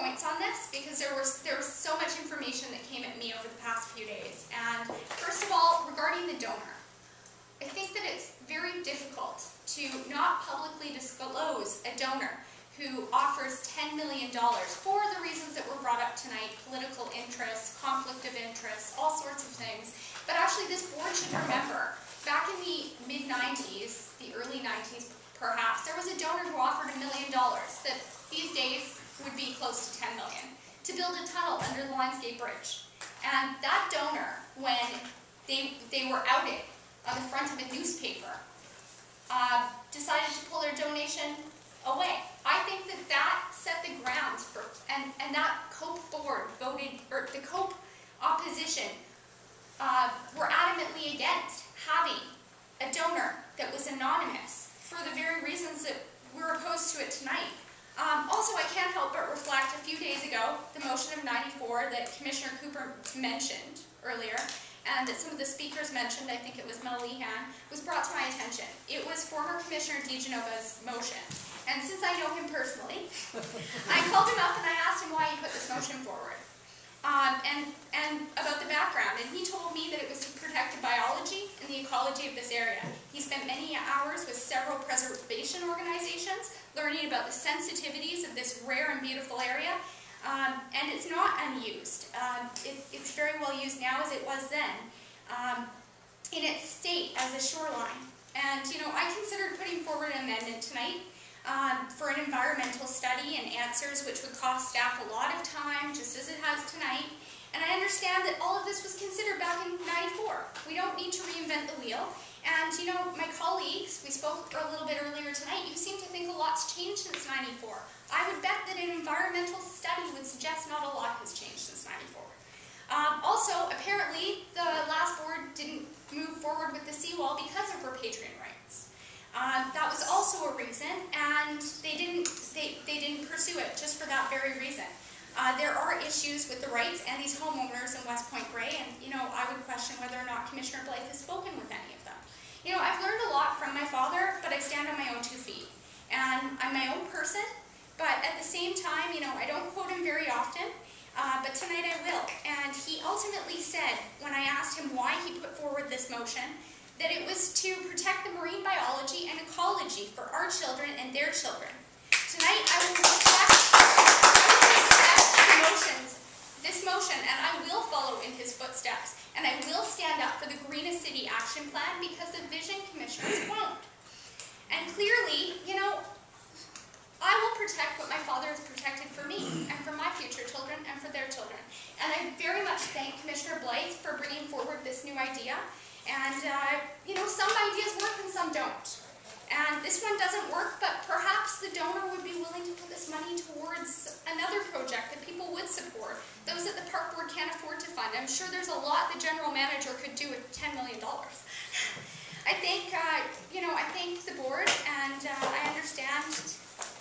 points on this because there was so much information that came at me over the past few days. And first of all, regarding the donor, I think that it's very difficult to not publicly disclose a donor who offers $10 million for the reasons that were brought up tonight: political interests, conflict of interest, all sorts of things. But actually this board should remember, back in the mid-90s, the early 90s perhaps, there was a donor who offered $1 million that these days would be close to $10 million to build a tunnel under the Lionsgate Bridge. And that donor, when they were outed on the front of a newspaper, decided to pull their donation away. I think that that set the grounds for, and that COPE board voted, or the COPE opposition were adamantly against having a donor that was anonymous for the very reasons that we're opposed to it tonight. Also, I can't help but reflect a few days ago, the motion of 94 that Commissioner Cooper mentioned earlier, and that some of the speakers mentioned, I think it was Mel Lehan, was brought to my attention. It was former Commissioner De Genova's motion. And since I know him personally, I called him up and I asked him why he put this motion forward. And about the background. And he told me that it was to protect the biology and the ecology of this area. He spent many hours with several preservation organizations learning about the sensitivities of this rare and beautiful area. And it's not unused. It's very well used now as it was then, in its state as a shoreline. And, you know, I considered putting forward an amendment tonight for an environmental study and answers, which would cost staff a lot of time, just as it has tonight. And I understand that all of this was considered back in '94. We don't need to reinvent the wheel. And, you know, my colleagues, we spoke a little bit earlier tonight, you seem to think a lot's changed since '94. I would bet that an environmental study would suggest not a lot has changed since '94. Also, apparently, the last board didn't move forward with the seawall because of repatriation rights. That was also a reason, and they didn't pursue it just for that very reason. There are issues with the rights and these homeowners in West Point Grey, and, you know, I would question whether or not Commissioner Blythe has spoken with any of them. You know, I've learned a lot from my father, but I stand on my own 2 feet. And I'm my own person, but at the same time, you know, I don't quote him very often, but tonight I will. And he ultimately said, when I asked him why he put forward this motion, that it was to protect the marine biology and ecology for our children and their children. Tonight I will respect this motion, and I will follow in his footsteps, and I will stand up for the Greenest City Action Plan because the Vision Commissioners won't. And clearly, you know, I will protect what my father has protected for me and for my future children and for their children. And I very much thank Commissioner Blythe for bringing forward this new idea. And, you know, some ideas work and some don't. And this one doesn't work, but perhaps the donor would be willing to put this money towards another project that people would support, those that the park board can't afford to fund. I'm sure there's a lot the general manager could do with $10 million. I think, you know, I thank the board, and I understand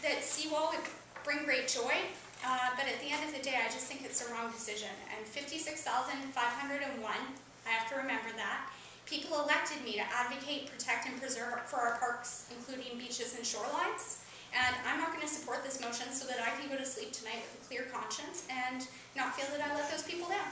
that seawall would bring great joy, but at the end of the day, I just think it's the wrong decision. And 56,501, I have to remember that. People elected me to advocate, protect, and preserve for our parks, including beaches and shorelines. And I'm not going to support this motion so that I can go to sleep tonight with a clear conscience and not feel that I let those people down.